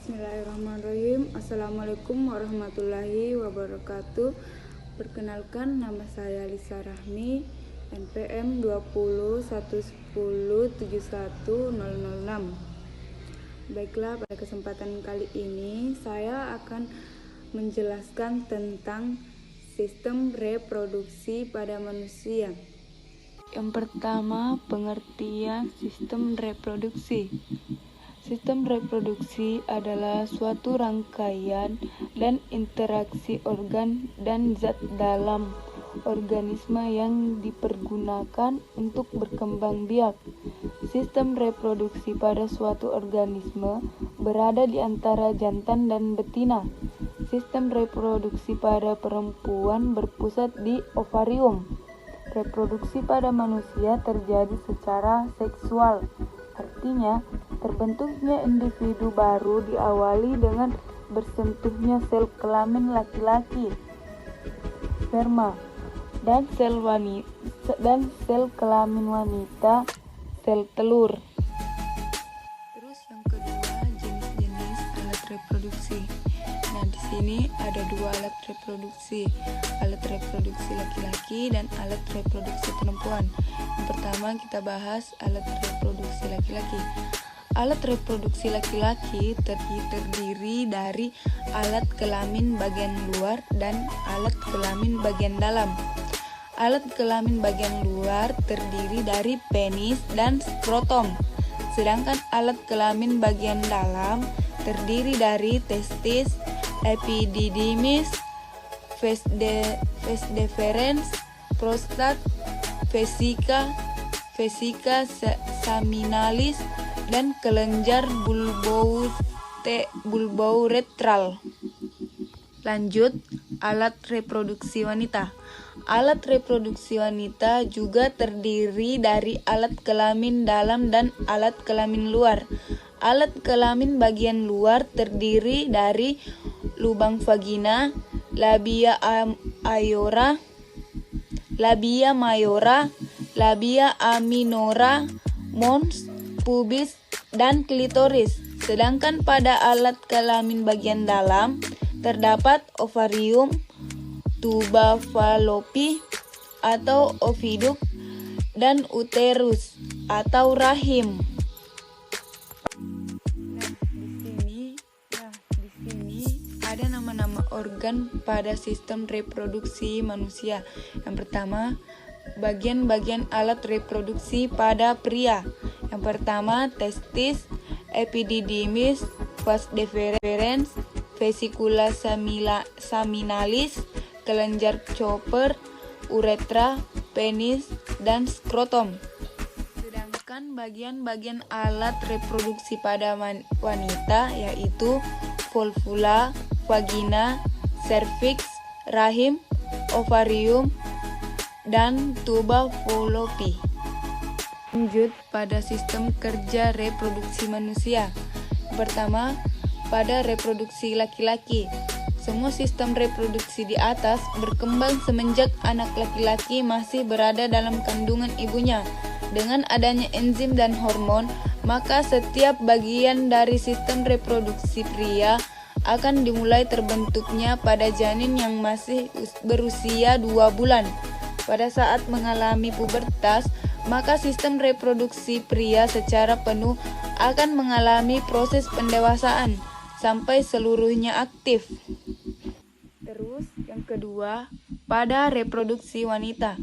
Bismillahirrahmanirrahim. Assalamualaikum warahmatullahi wabarakatuh. Perkenalkan, nama saya Lisa Rahmi, NPM 2011071006. Baiklah, pada kesempatan kali ini saya akan menjelaskan tentang sistem reproduksi pada manusia. Yang pertama, pengertian sistem reproduksi. Sistem reproduksi adalah suatu rangkaian dan interaksi organ dan zat dalam organisme yang dipergunakan untuk berkembang biak. Sistem reproduksi pada suatu organisme berada di antara jantan dan betina. Sistem reproduksi pada perempuan berpusat di ovarium. Reproduksi pada manusia terjadi secara seksual. Artinya, terbentuknya individu baru diawali dengan bersentuhnya sel kelamin laki-laki, sperma, dan sel kelamin wanita, sel telur. Terus yang kedua, jenis-jenis alat reproduksi. Nah, di sini ada dua alat reproduksi laki-laki dan alat reproduksi perempuan. Yang pertama kita bahas alat reproduksi laki-laki. Alat reproduksi laki-laki terdiri dari alat kelamin bagian luar dan alat kelamin bagian dalam. Alat kelamin bagian luar terdiri dari penis dan skrotum, sedangkan alat kelamin bagian dalam terdiri dari testis, epididymis, vas deferens, prostat, vesika seminalis, dan kelenjar bulbouretral. Lanjut, alat reproduksi wanita. Alat reproduksi wanita juga terdiri dari alat kelamin dalam dan alat kelamin luar. Alat kelamin bagian luar terdiri dari lubang vagina, labia mayora, labia minora, mons, pubis, dan klitoris. Sedangkan pada alat kelamin bagian dalam terdapat ovarium, tuba fallopi atau oviduk, dan uterus atau rahim. Di sini ada nama-nama organ pada sistem reproduksi manusia. Yang pertama, bagian-bagian alat reproduksi pada pria. Yang pertama, testis, epididymis, vas deferens, vesicula seminalis, kelenjar Chopper, uretra, penis, dan skrotum. Sedangkan bagian-bagian alat reproduksi pada wanita yaitu volvula, vagina, cervix, rahim, ovarium, dan tuba fallopi. Lanjut pada sistem kerja reproduksi manusia. Pertama, pada reproduksi laki-laki. Semua sistem reproduksi di atas berkembang semenjak anak laki-laki masih berada dalam kandungan ibunya. Dengan adanya enzim dan hormon, maka setiap bagian dari sistem reproduksi pria akan dimulai terbentuknya pada janin yang masih berusia 2 bulan. Pada saat mengalami pubertas, maka sistem reproduksi pria secara penuh akan mengalami proses pendewasaan sampai seluruhnya aktif. Terus yang kedua, pada reproduksi wanita.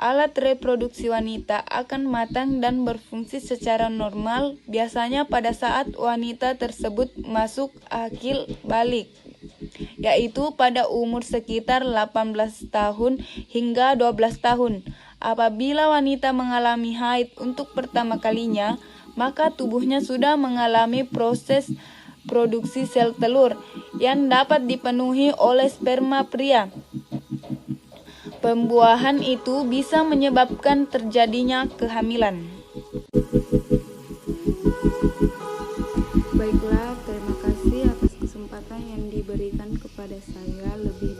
Alat reproduksi wanita akan matang dan berfungsi secara normal biasanya pada saat wanita tersebut masuk akil balik, yaitu pada umur sekitar 18 tahun hingga 12 tahun. Apabila wanita mengalami haid untuk pertama kalinya, maka tubuhnya sudah mengalami proses produksi sel telur yang dapat dipenuhi oleh sperma pria. Pembuahan itu bisa menyebabkan terjadinya kehamilan. Baiklah, terima kasih atas kesempatan yang diberikan kepada saya. Lebih